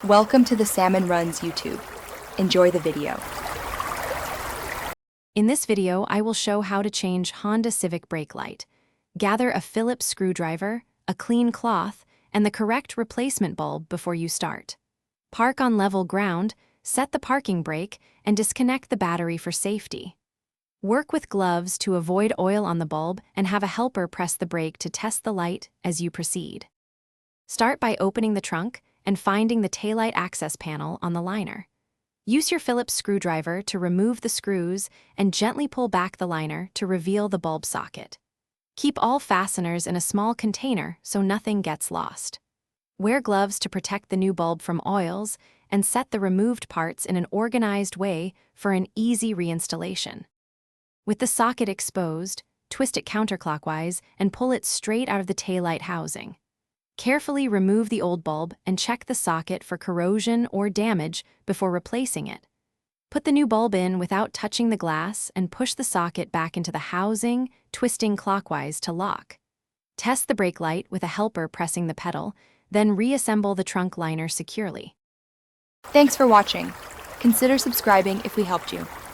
Welcome to the Salmon Runs YouTube. Enjoy the video. In this video, I will show how to change Honda Civic brake light. Gather a Phillips screwdriver, a clean cloth, and the correct replacement bulb before you start. Park on level ground, set the parking brake, and disconnect the battery for safety. Work with gloves to avoid oil on the bulb and have a helper press the brake to test the light as you proceed. Start by opening the trunk and finding the taillight access panel on the liner. Use your Phillips screwdriver to remove the screws and gently pull back the liner to reveal the bulb socket. Keep all fasteners in a small container so nothing gets lost. Wear gloves to protect the new bulb from oils and set the removed parts in an organized way for an easy reinstallation. With the socket exposed, twist it counterclockwise and pull it straight out of the taillight housing. Carefully remove the old bulb and check the socket for corrosion or damage before replacing it. Put the new bulb in without touching the glass and push the socket back into the housing, twisting clockwise to lock. Test the brake light with a helper pressing the pedal, then reassemble the trunk liner securely. Thanks for watching. Consider subscribing if we helped you.